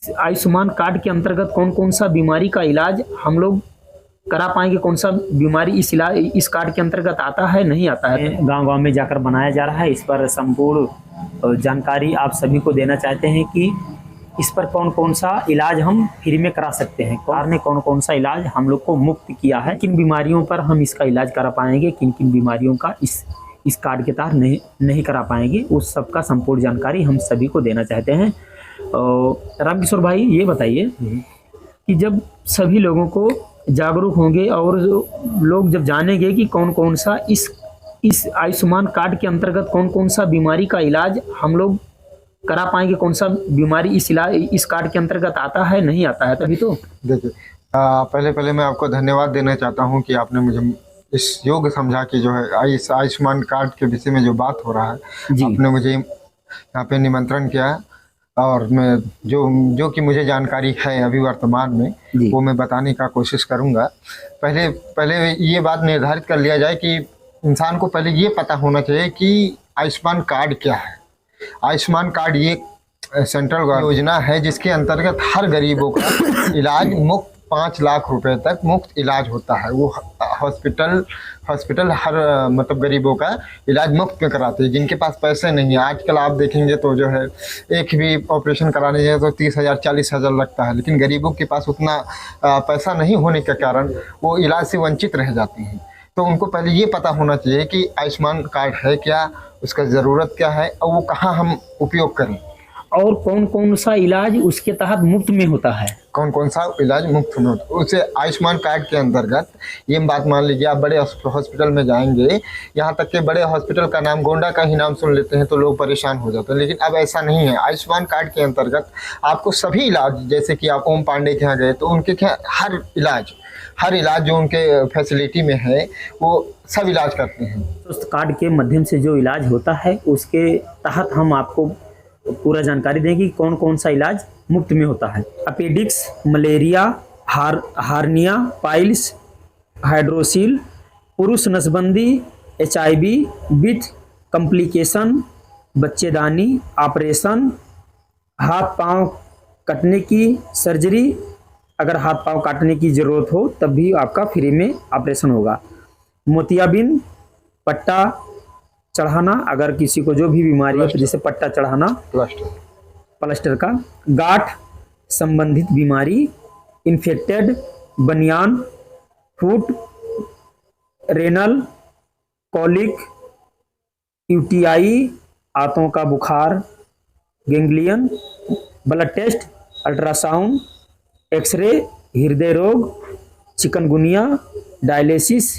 Ayushman card के अंतर्गत कौन कौन सा बीमारी का इलाज हम लोग करा पाएंगे, कौन सा बीमारी इस कार्ड के अंतर्गत आता है नहीं आता है। गांव गांव में जाकर बनाया जा रहा है। इस पर संपूर्ण जानकारी आप सभी को देना चाहते हैं कि इस पर कौन कौन सा इलाज हम फ्री में करा सकते हैं। सरकार ने कौन कौन सा इलाज हम लोग को मुफ्त किया है, किन बीमारियों पर हम इसका इलाज करा पाएंगे, किन किन बीमारियों का इस कार्ड के तहत नहीं करा पाएंगे, उस सब का संपूर्ण जानकारी हम सभी को देना चाहते हैं। रामकिशोर भाई ये बताइए कि जब सभी लोगों को जागरूक होंगे और लोग जब जानेंगे कि कौन कौन सा इस आयुष्मान कार्ड के अंतर्गत कौन कौन सा बीमारी का इलाज हम लोग करा पाएंगे, कौन सा बीमारी इस कार्ड के अंतर्गत आता है नहीं आता है, तभी तो। देखिए, पहले मैं आपको धन्यवाद देना चाहता हूं कि आपने मुझे इस योग्य समझा कि जो है इस आयुष्मान कार्ड के विषय में जो बात हो रहा है, आपने मुझे यहाँ पे निमंत्रण किया है और मैं जो कि मुझे जानकारी है अभी वर्तमान में वो मैं बताने का कोशिश करूँगा। पहले ये बात निर्धारित कर लिया जाए कि इंसान को पहले ये पता होना चाहिए कि आयुष्मान कार्ड क्या है। आयुष्मान कार्ड ये सेंट्रल योजना है जिसके अंतर्गत हर गरीबों का इलाज मुफ्त 5 लाख रुपए तक मुफ्त इलाज होता है। वो हॉस्पिटल हर मतलब गरीबों का इलाज मुफ्त में कराते हैं जिनके पास पैसे नहीं है। आजकल आप देखेंगे तो जो है एक भी ऑपरेशन कराने जाए तो 30,000 40,000 लगता है, लेकिन गरीबों के पास उतना पैसा नहीं होने के कारण वो इलाज से वंचित रह जाते हैं। तो उनको पहले ये पता होना चाहिए कि आयुष्मान कार्ड है क्या, उसका ज़रूरत क्या है और वो कहाँ हम उपयोग करें, और कौन कौन सा इलाज उसके तहत मुफ्त में होता है। कौन कौन सा इलाज मुफ्त में होता है उसे आयुष्मान कार्ड के अंतर्गत ये बात मान लीजिए, आप बड़े हॉस्पिटल में जाएंगे, यहाँ तक कि बड़े हॉस्पिटल का नाम गोंडा का ही नाम सुन लेते हैं तो लोग परेशान हो जाते हैं, लेकिन अब ऐसा नहीं है। आयुष्मान कार्ड के अंतर्गत आपको सभी इलाज, जैसे कि आप ओम पांडे के यहाँ गए तो उनके हर इलाज जो उनके फैसिलिटी में है वो सब इलाज करते हैं। उस कार्ड के माध्यम से जो इलाज होता है उसके तहत हम आपको पूरा जानकारी देंगे कौन कौन सा इलाज मुफ्त में होता है। अपेडिक्स, मलेरिया, हार्निया, पाइल्स, हाइड्रोसिल, पुरुष नसबंदी, HIV विथ कॉम्प्लिकेशन, बच्चेदानी, ऑपरेशन, हाथ पांव कटने की सर्जरी, अगर हाथ पांव काटने की ज़रूरत हो तब भी आपका फ्री में ऑपरेशन होगा। मोतियाबिंद, पट्टा चढ़ाना, अगर किसी को जो भी बीमारी है जैसे पट्टा चढ़ाना, प्लास्टर का, गांठ संबंधित बीमारी, इन्फेक्टेड बनियान, फुट, रेनल, कॉलिक, UTI, आंतों का बुखार, ganglion, blood test, ultrasound, x ray, हृदय रोग, चिकनगुनिया, डायलिसिस,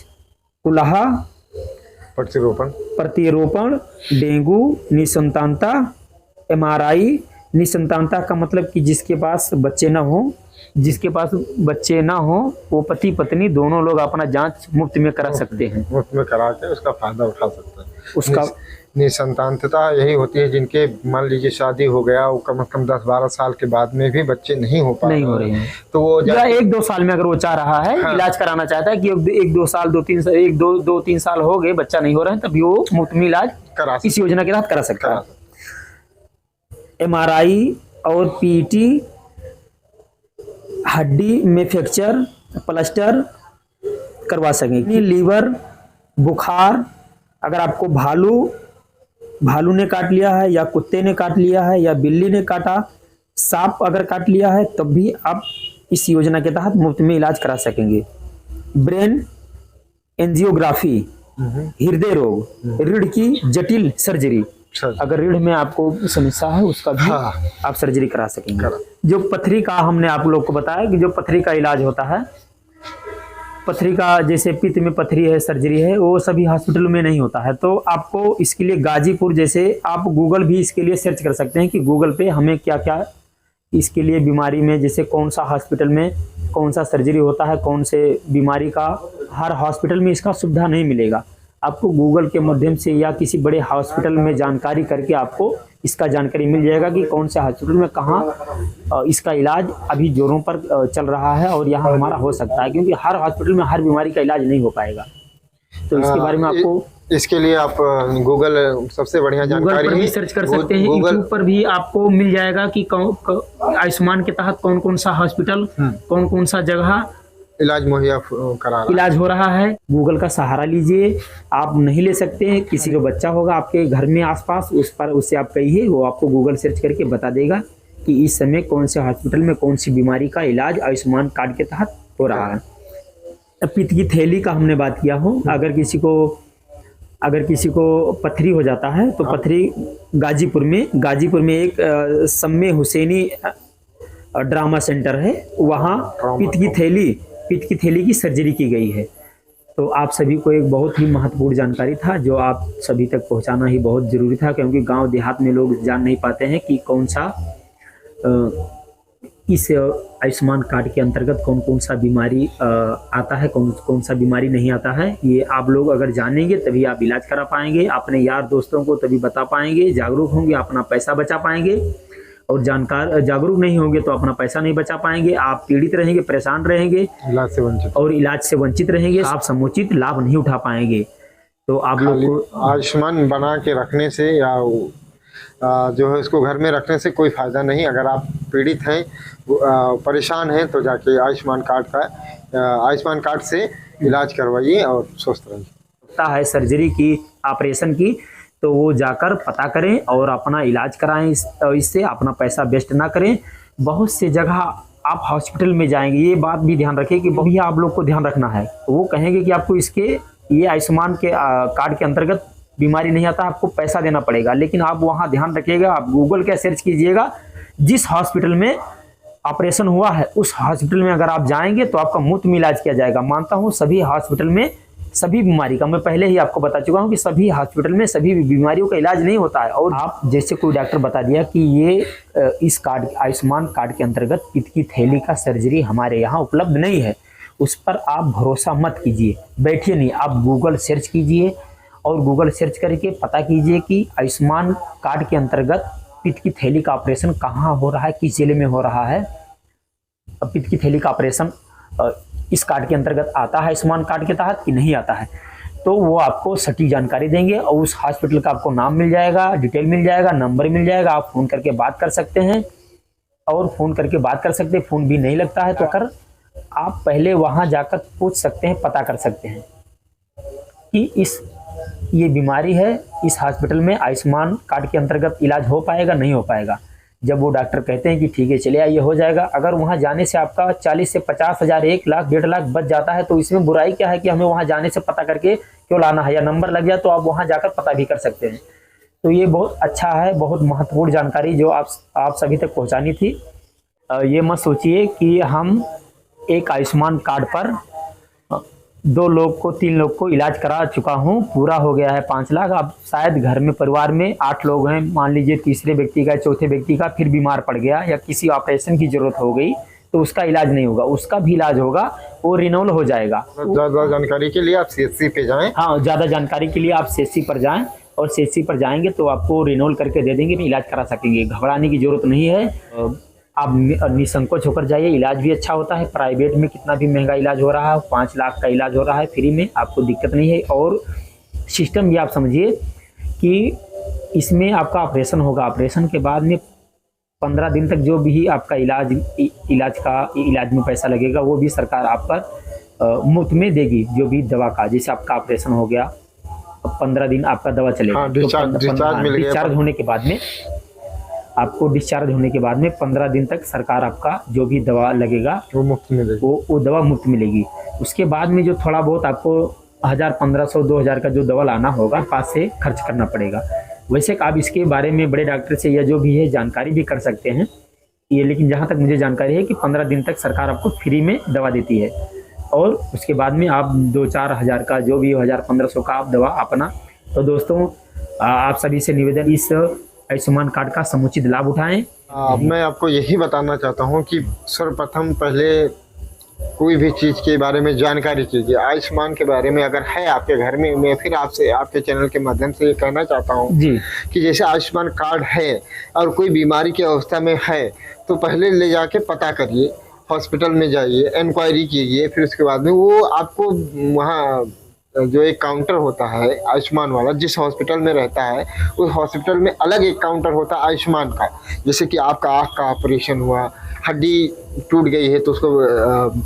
कुलाहा, प्रतिरोपण, डेंगू, निसंतानता, MRI। निसंतानता का मतलब कि जिसके पास बच्चे ना हो वो पति पत्नी दोनों लोग अपना जांच मुफ्त में करा सकते हैं, मुफ्त में करा के उसका फायदा उठा सकते हैं। उसका निसंतानता यही होती है जिनके मान लीजिए शादी हो गया, वो कम से कम 10-12 साल के बाद में भी बच्चे नहीं हो रहे हैं, तो वो 1-2 साल में अगर वो चाह रहा है इलाज कराना चाहता है कि 1-2 साल 2-3 साल हो गए बच्चा नहीं हो रहा है, तभी वो मुफ्त में इलाज इस योजना के तहत करा सकता है। MRI और PET, हड्डी में फ्रैक्चर, प्लास्टर करवा सकेंगे। लीवर, बुखार, अगर आपको भालू ने काट लिया है या कुत्ते ने काट लिया है या बिल्ली ने काटा, सांप अगर काट लिया है तब भी आप इस योजना के तहत मुफ्त में इलाज करा सकेंगे। ब्रेन एंजियोग्राफी, हृदय रोग, रीढ़ की जटिल सर्जरी, अगर रीढ़ में आपको समस्या है उसका भी आप सर्जरी करा सकेंगे। जो पथरी का हमने आप लोग को बताया कि जो पथरी का इलाज होता है, पथरी का जैसे पित्त में पथरी है, सर्जरी है, वो सभी हॉस्पिटल में नहीं होता है। तो आपको इसके लिए गाजीपुर, जैसे आप गूगल भी इसके लिए सर्च कर सकते हैं कि गूगल पे हमें क्या क्या इसके लिए बीमारी में, जैसे कौन सा हॉस्पिटल में कौन सा सर्जरी होता है, कौन से बीमारी का, हर हॉस्पिटल में इसका सुविधा नहीं मिलेगा। आपको गूगल के माध्यम से या किसी बड़े हॉस्पिटल में जानकारी करके आपको इसका जानकारी मिल जाएगा कि कौन से हॉस्पिटल में कहाँ इसका इलाज अभी जोरों पर चल रहा है और यहाँ हमारा हो सकता है, क्योंकि हर हॉस्पिटल में हर बीमारी का इलाज नहीं हो पाएगा। तो इसके बारे में आपको इसके लिए आप गूगल सबसे बढ़िया गूगल जानकारी पर भी सर्च कर सकते हैं, गूगल यूट्यूब पर भी आपको मिल जाएगा कि आयुष्मान के तहत कौन कौन सा हॉस्पिटल, कौन कौन सा जगह इलाज मुहैया करा रहा है। इलाज हो रहा है। गूगल का सहारा लीजिए, आप नहीं ले सकते हैं, किसी का बच्चा होगा आपके घर में आसपास, उससे आप कहिए, वो आपको गूगल सर्च करके बता देगा कि इस समय कौन से हॉस्पिटल में कौन सी बीमारी का इलाज आयुष्मान कार्ड के तहत हो रहा है। पित्त की थैली का हमने बात किया हो, अगर किसी को पथरी हो जाता है तो पथरी गाजीपुर में एक सम्मे हुसैनी ड्रामा सेंटर है, वहाँ पित्त की थैली की सर्जरी की गई है। तो आप सभी को एक बहुत ही महत्वपूर्ण जानकारी था जो आप सभी तक पहुंचाना ही बहुत ज़रूरी था, क्योंकि गांव देहात में लोग जान नहीं पाते हैं कि कौन सा इस आयुष्मान कार्ड के अंतर्गत कौन कौन सा बीमारी आता है, कौन कौन सा बीमारी नहीं आता है। ये आप लोग अगर जानेंगे तभी आप इलाज करा पाएंगे, अपने यार दोस्तों को तभी बता पाएंगे, जागरूक होंगे, अपना पैसा बचा पाएंगे। और जागरूक नहीं होंगे तो अपना पैसा नहीं बचा पाएंगे, आप पीड़ित रहेंगे, परेशान रहेंगे, इलाज से वंचित रहेंगे, आप समुचित लाभ नहीं उठा पाएंगे। तो आप लोग को आयुष्मान बना के रखने से या जो है उसको घर में रखने से कोई फायदा नहीं। अगर आप पीड़ित हैं, परेशान हैं, तो जाके आयुष्मान कार्ड से इलाज करवाइए और स्वस्थ रहिए। है सर्जरी की, ऑपरेशन की, तो वो जाकर पता करें और अपना इलाज कराएं। इससे अपना पैसा वेस्ट ना करें। बहुत से जगह आप हॉस्पिटल में जाएंगे, ये बात भी ध्यान रखें कि भैया आप लोग को ध्यान रखना है, वो कहेंगे कि आपको ये आयुष्मान के कार्ड के अंतर्गत बीमारी नहीं आता, आपको पैसा देना पड़ेगा। लेकिन आप वहाँ ध्यान रखिएगा, आप गूगल का सर्च कीजिएगा, जिस हॉस्पिटल में ऑपरेशन हुआ है उस हॉस्पिटल में अगर आप जाएंगे तो आपका मुफ्त में इलाज किया जाएगा। मानता हूँ सभी हॉस्पिटल में सभी बीमारी का, मैं पहले ही आपको बता चुका हूँ कि सभी हॉस्पिटल में सभी बीमारियों का इलाज नहीं होता है। और आप जैसे कोई डॉक्टर बता दिया कि ये इस कार्ड, आयुष्मान कार्ड के अंतर्गत पित्त की थैली का सर्जरी हमारे यहाँ उपलब्ध नहीं है, उस पर आप भरोसा मत कीजिए, बैठिए नहीं, आप गूगल सर्च कीजिए और गूगल सर्च करके पता कीजिए कि आयुष्मान कार्ड के अंतर्गत पित्त की थैली का ऑपरेशन कहाँ हो रहा है, किस जिले में हो रहा है। पित्त की थैली का ऑपरेशन इस कार्ड के अंतर्गत आता है आयुष्मान कार्ड के तहत कि नहीं आता है, तो वो आपको सटीक जानकारी देंगे और उस हॉस्पिटल का आपको नाम मिल जाएगा, डिटेल मिल जाएगा, नंबर मिल जाएगा, आप फ़ोन करके बात कर सकते हैं। और फ़ोन करके बात कर सकते हैं, फ़ोन भी नहीं लगता है तो अगर आप पहले वहाँ जाकर पूछ सकते हैं, पता कर सकते हैं कि ये बीमारी है, इस हॉस्पिटल में आयुष्मान कार्ड के अंतर्गत इलाज हो पाएगा नहीं हो पाएगा। जब वो डॉक्टर कहते हैं कि ठीक है चले आइए हो जाएगा, अगर वहाँ जाने से आपका 40 से 50 हज़ार, 1 लाख, 1.5 लाख बच जाता है तो इसमें बुराई क्या है कि हमें वहाँ जाने से पता करके क्यों लाना है, या नंबर लग जाए तो आप वहाँ जाकर पता भी कर सकते हैं। तो ये बहुत अच्छा है, बहुत महत्वपूर्ण जानकारी जो आप सभी तक पहुँचानी थी। ये मत सोचिए कि हम एक आयुष्मान कार्ड पर 2 लोग को 3 लोग को इलाज करा चुका हूँ, पूरा हो गया है 5 लाख। अब शायद घर में परिवार में 8 लोग हैं, मान लीजिए तीसरे व्यक्ति का, चौथे व्यक्ति का फिर बीमार पड़ गया या किसी ऑपरेशन की जरूरत हो गई तो उसका इलाज नहीं होगा, उसका भी इलाज होगा, वो रिनोल हो जाएगा। ज़्यादा जानकारी के लिए आप CHC पे जाएं। हाँ, ज़्यादा जानकारी के लिए आप CHC पर जाएं और CHC पर जाएंगे तो आपको रिनोल करके दे देंगे, इलाज करा सकेंगे, घबराने की जरूरत नहीं है। आप निसंकोच होकर जाइए, इलाज भी अच्छा होता है। प्राइवेट में कितना भी महंगा इलाज हो रहा है, 5 लाख का इलाज हो रहा है फ्री में, आपको दिक्कत नहीं है। और सिस्टम भी आप समझिए कि इसमें आपका ऑपरेशन होगा, ऑपरेशन के बाद में 15 दिन तक जो भी आपका इलाज में पैसा लगेगा वो भी सरकार आप पर मुफ्त में देगी। जो भी दवा का, जैसे आपका ऑपरेशन हो गया 15 दिन आपका दवा चलेगा, डिस्चार्ज होने के बाद में आपको डिस्चार्ज होने के बाद में 15 दिन तक सरकार आपका जो भी दवा लगेगा वो मुफ्त मिलेगी, वो दवा मुफ्त मिलेगी। उसके बाद में जो थोड़ा बहुत आपको 1000, 1500, 2000 का जो दवा लाना होगा पास से खर्च करना पड़ेगा। वैसे आप इसके बारे में बड़े डॉक्टर से या जो भी है जानकारी भी कर सकते हैं ये, लेकिन जहाँ तक मुझे जानकारी है कि 15 दिन तक सरकार आपको फ्री में दवा देती है और उसके बाद में आप 2-4 हज़ार का जो भी 1000-1500 का आप दवा अपना। तो दोस्तों आप सभी से निवेदन, इस आयुष्मान कार्ड का समुचित लाभ उठाएं। मैं आपको यही बताना चाहता हूं कि सर्वप्रथम पहले कोई भी चीज़ के बारे में जानकारी कीजिए। आयुष्मान के बारे में अगर है आपके घर में, मैं फिर आपसे आपके चैनल के माध्यम से ये कहना चाहता हूं जी कि जैसे आयुष्मान कार्ड है और कोई बीमारी की अवस्था में है तो पहले ले जाके पता करिए, हॉस्पिटल में जाइए, इंक्वायरी कीजिए, फिर उसके बाद में वो आपको वहाँ जो एक काउंटर होता है आयुष्मान वाला, जिस हॉस्पिटल में रहता है उस हॉस्पिटल में अलग एक काउंटर होता है आयुष्मान का। जैसे कि आपका आँख का ऑपरेशन हुआ, हड्डी टूट गई है तो उसको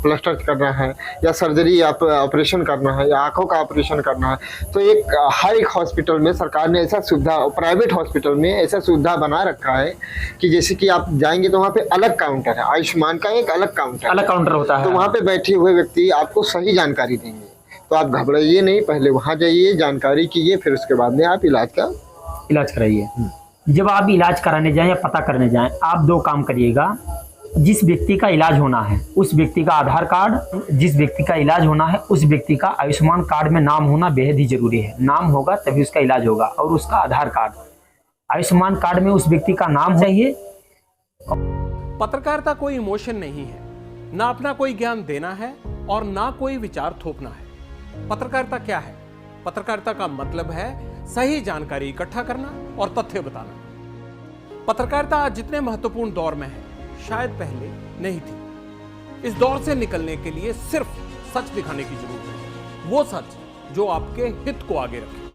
प्लास्टर करना है, या सर्जरी आप ऑपरेशन करना है, या आँखों का ऑपरेशन करना है, तो एक हर एक हॉस्पिटल में सरकार ने ऐसा सुविधा, प्राइवेट हॉस्पिटल में ऐसा सुविधा बना रखा है कि जैसे कि आप जाएंगे तो वहाँ पे अलग काउंटर है, आयुष्मान का एक अलग काउंटर होता है। तो वहाँ पे बैठे हुए व्यक्ति आपको सही जानकारी देंगे। तो आप घबराइए नहीं, पहले वहाँ जाइए, जानकारी कीजिए, फिर उसके बाद में आप इलाज कराइए। जब आप इलाज कराने जाएं या पता करने जाएं, आप दो काम करिएगा। जिस व्यक्ति का इलाज होना है उस व्यक्ति का आधार कार्ड, जिस व्यक्ति का इलाज होना है उस व्यक्ति का आयुष्मान कार्ड में नाम होना बेहद ही जरूरी है। नाम होगा तभी उसका इलाज होगा, और उसका आधार कार्ड, आयुष्मान कार्ड में उस व्यक्ति का नाम चाहिए। पत्रकारिता कोई इमोशन नहीं है, ना अपना कोई ज्ञान देना है और ना कोई विचार थोपना है। पत्रकारिता क्या है? पत्रकारिता का मतलब है सही जानकारी इकट्ठा करना और तथ्य बताना। पत्रकारिता आज जितने महत्वपूर्ण दौर में है, शायद पहले नहीं थी। इस दौर से निकलने के लिए सिर्फ सच दिखाने की जरूरत है, वो सच जो आपके हित को आगे रखे।